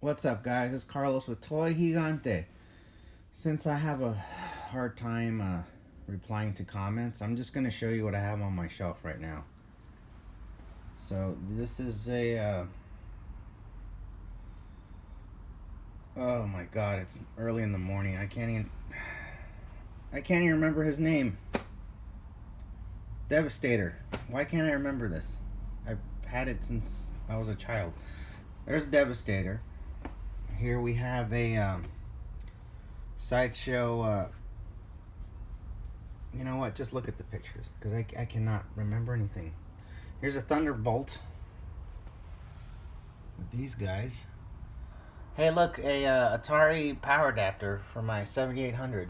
What's up, guys? It's Carlos with Toy Gigante. Since I have a hard time replying to comments, I'm just going to show you what I have on my shelf right now. So this is a oh my god, it's early in the morning. I can't even remember his name. Devastator. Why can't I remember this? I've had it since I was a child. There's Devastator. Here we have a sideshow. You know what? Just look at the pictures because I cannot remember anything. Here's a Thunderbolt with these guys. Hey, look, a Atari power adapter for my 7800.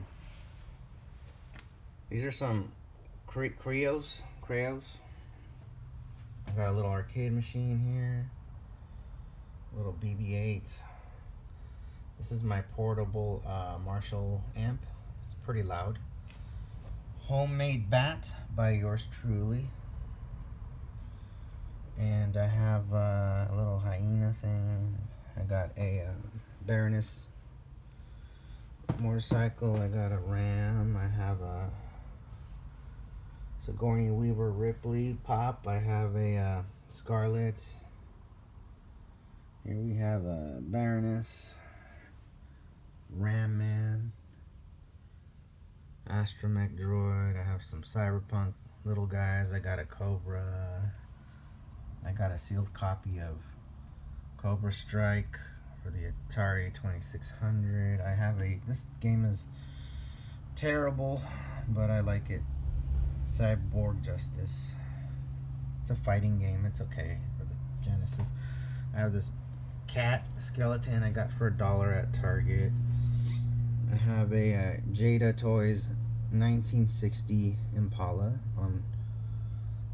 These are some Creos. I've got a little arcade machine here. A little BB-8. This is my portable Marshall amp. It's pretty loud. Homemade bat by yours truly. And I have a little hyena thing. I got a Baroness motorcycle. I got a Ram. I have a Sigourney Weaver Ripley pop. I have a Scarlet. Here we have a Baroness, Ram Man, Astromech Droid. I have some Cyberpunk little guys. I got a Cobra. I got a sealed copy of Cobra Strike for the Atari 2600. I have this game is terrible, but I like it. Cyborg Justice. It's a fighting game. It's okay for the Genesis. I have this cat skeleton I got for $1 at Target. I have a Jada Toys 1960 Impala on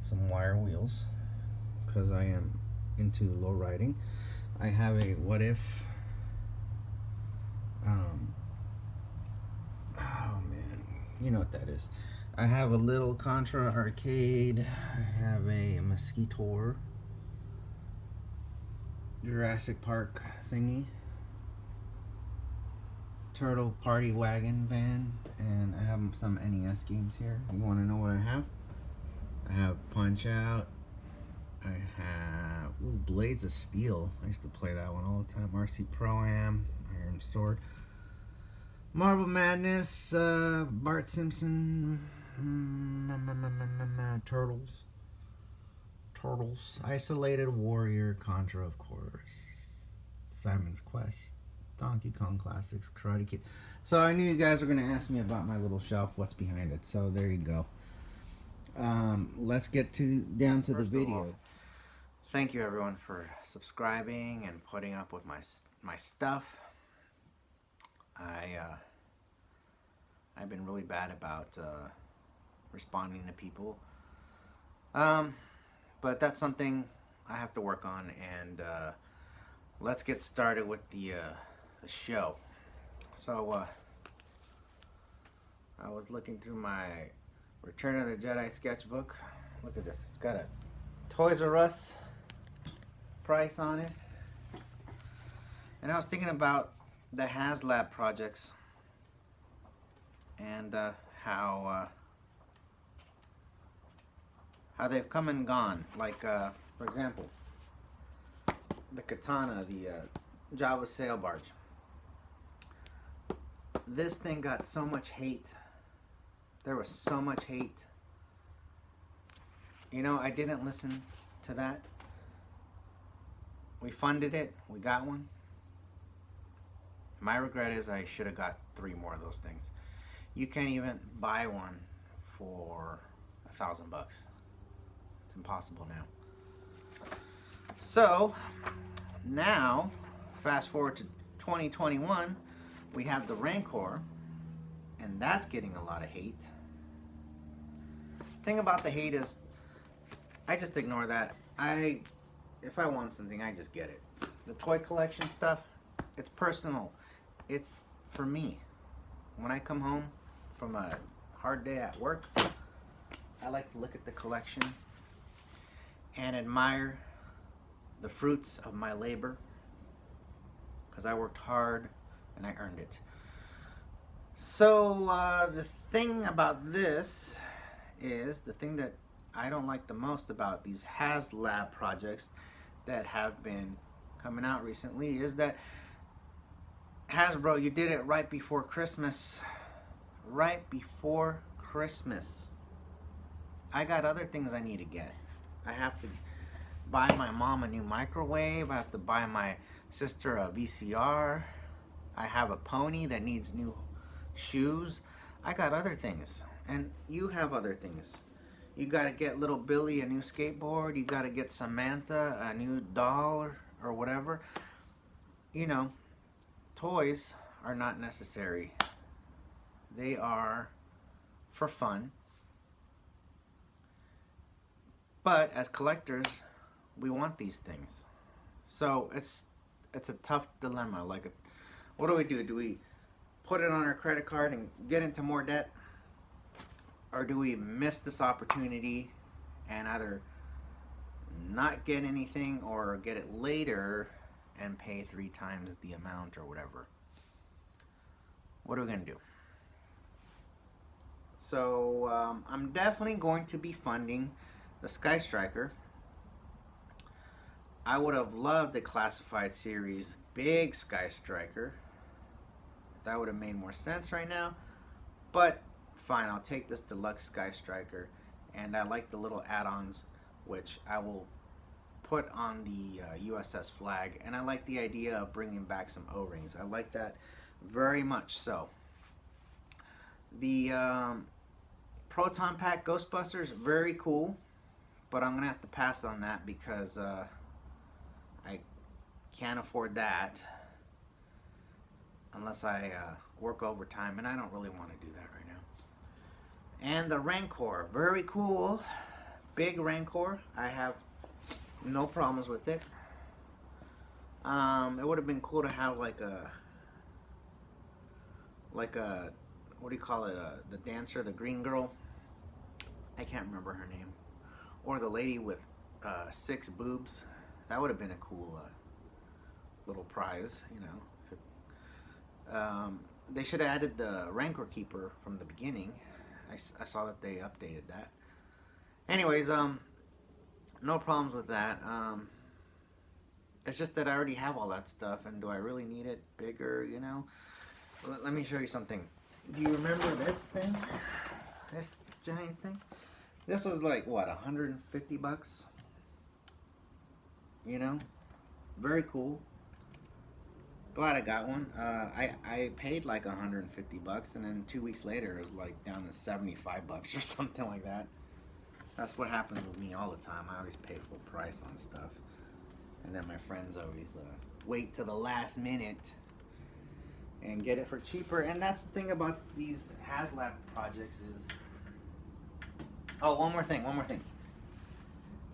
some wire wheels because I am into low riding. I have a What If. Oh man, you know what that is. I have a little Contra arcade. I have a Mosquitor Jurassic Park thingy. Turtle Party Wagon van, and I have some NES games here. You want to know what I have? I have Punch Out. I have Blades of Steel. I used to play that one all the time. RC Pro-Am, Iron Sword, Marble Madness, Bart Simpson, Turtles, Isolated Warrior, Contra, of course, Simon's Quest, Donkey Kong Classics, Karate Kid. So I knew you guys were going to ask me about my little shelf, what's behind it. So there you go. Let's get down to the video. Thank you everyone for subscribing and putting up with my stuff. I've been really bad about responding to people, but that's something I have to work on. And let's get started with the show. So I was looking through my Return of the Jedi sketchbook. Look at this. It's got a Toys R Us price on it. And I was thinking about the Haslab projects and how they've come and gone. Like, for example, the Katana, the Java sail barge. This thing got so much hate. There was so much hate. You know, I didn't listen to that. We funded it. We got one. My regret is I should have got 3 more of those things. You can't even buy one for $1,000. It's impossible now. So now, fast forward to 2021, we have the Rancor, and that's getting a lot of hate. Thing about the hate is, I just ignore that. If I want something, I just get it. The toy collection stuff, it's personal. It's for me. When I come home from a hard day at work, I like to look at the collection and admire the fruits of my labor. because I worked hard and I earned it. So the thing about this is the thing that I don't like the most about these Haslab projects that have been coming out recently is that Hasbro, you did it right before Christmas. Right before Christmas. I got other things I need to get. I have to buy my mom a new microwave. I have to buy my sister a VCR. I have a pony that needs new shoes. I got other things. And you have other things. You got to get little Billy a new skateboard. You got to get Samantha a new doll or whatever. You know, toys are not necessary. They are for fun. But as collectors, we want these things. So it's a tough dilemma. Like, what do? Do we put it on our credit card and get into more debt? Or do we miss this opportunity and either not get anything or get it later and pay 3 times the amount or whatever? What are we going to do? So I'm definitely going to be funding the Sky Striker. I would have loved the classified series big Sky Striker. That would have made more sense right now. But fine, I'll take this deluxe Sky Striker. And I like the little add-ons, which I will put on the USS flag. And I like the idea of bringing back some O-rings. I like that very much so. The Proton Pack Ghostbusters, very cool. But I'm going to have to pass on that because I can't afford that unless I work overtime, and I don't really want to do that right now. And the Rancor, very cool. Big Rancor. I have no problems with it. It would have been cool to have like a what do you call it? The dancer, the green girl. I can't remember her name. Or the lady with 6 boobs. That would have been a cool little prize, you know. They should have added the Rancor Keeper from the beginning. I saw that they updated that. Anyways, no problems with that. It's just that I already have all that stuff, and do I really need it bigger, you know? Let me show you something. Do you remember this thing? This giant thing? This was like, what, 150 bucks? You know? Very cool. Glad I got one. I paid like 150 bucks, and then 2 weeks later it was like down to 75 bucks or something like that. That's what happens with me all the time. I always pay full price on stuff. And then my friends always wait till the last minute and get it for cheaper. And that's the thing about these Haslab projects is... Oh, one more thing.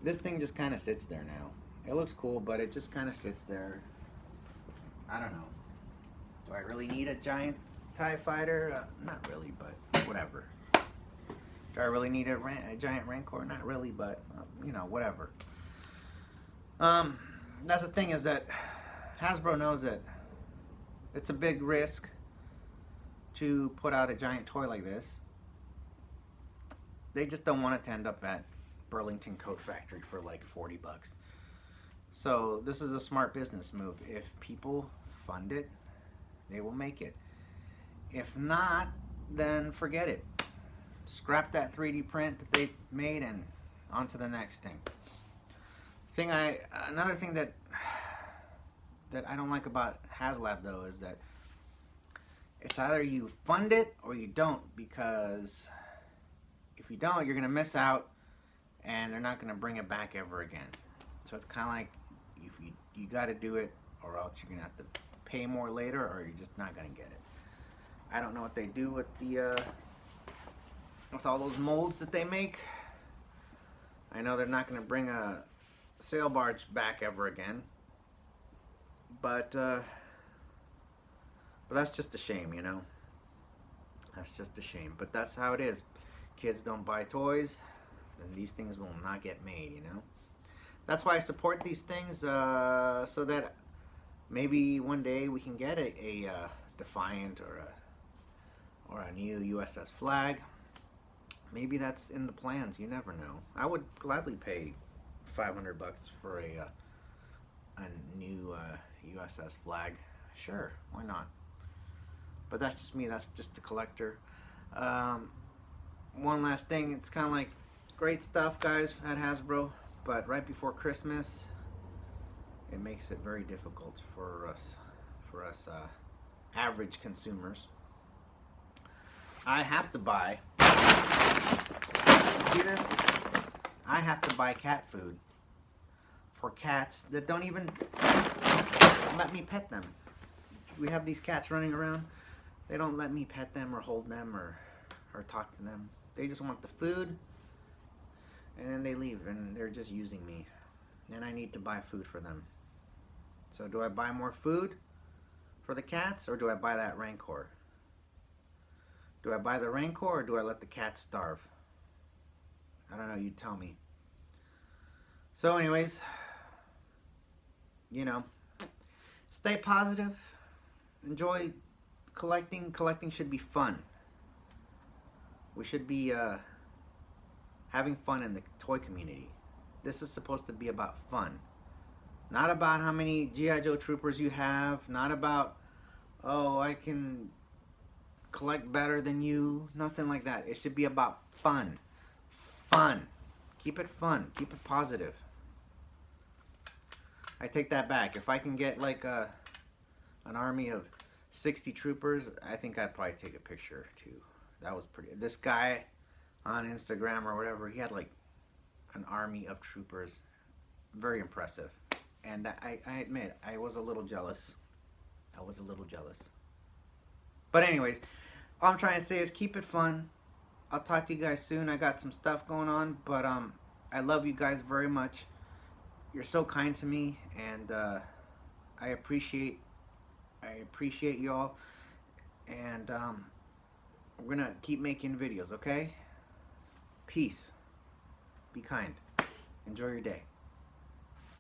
This thing just kind of sits there now. It looks cool, but it just kind of sits there. I don't know. Do I really need a giant TIE fighter? Not really, but whatever. Do I really need a giant Rancor? Not really, but you know, whatever. That's the thing is that Hasbro knows that it's a big risk to put out a giant toy like this. They just don't want it to end up at Burlington Coat Factory for like 40 bucks. So this is a smart business move. If people fund it, they will make it. If not, then forget it. Scrap that 3D print that they made and on to the next thing. Another thing that I don't like about Haslab though is that it's either you fund it or you don't, because if you don't, you're gonna miss out and they're not gonna bring it back ever again. So it's kind of like if you got to do it, or else you're gonna have to pay more later, or you're just not gonna get it. I don't know what they do with the with all those molds that they make. I know they're not gonna bring a sail barge back ever again, but that's just a shame, you know. That's just a shame, but that's how it is. Kids don't buy toys, then these things will not get made, you know. That's why I support these things, so that Maybe one day we can get a Defiant or a new USS Flag. Maybe that's in the plans. You never know. I would gladly pay $500 for a new USS Flag. Sure, why not? But that's just me. That's just the collector. Um, One last thing. It's kind of like great stuff, guys, at Hasbro, but right before Christmas, it makes it very difficult for us average consumers. I have to buy. See this? I have to buy cat food for cats that don't even let me pet them. We have these cats running around. They don't let me pet them or hold them or talk to them. They just want the food, and then they leave, and they're just using me. And I need to buy food for them. So do I buy more food for the cats, or do I buy that Rancor? Do I buy the Rancor, or do I let the cats starve? I don't know, you tell me. So anyways, you know, stay positive. Enjoy collecting. Collecting should be fun. We should be having fun in the toy community. This is supposed to be about fun. Not about how many G.I. Joe troopers you have. Not about, oh, I can collect better than you. Nothing like that. It should be about fun. Fun. Keep it fun. Keep it positive. I take that back. If I can get like an army of 60 troopers, I think I'd probably take a picture too. That was pretty. This guy on Instagram or whatever, he had like an army of troopers. Very impressive. And I admit, I was a little jealous. I was a little jealous. But anyways, all I'm trying to say is keep it fun. I'll talk to you guys soon. I got some stuff going on, but I love you guys very much. You're so kind to me, and I appreciate you all. And we're gonna keep making videos, okay? Peace. Be kind. Enjoy your day.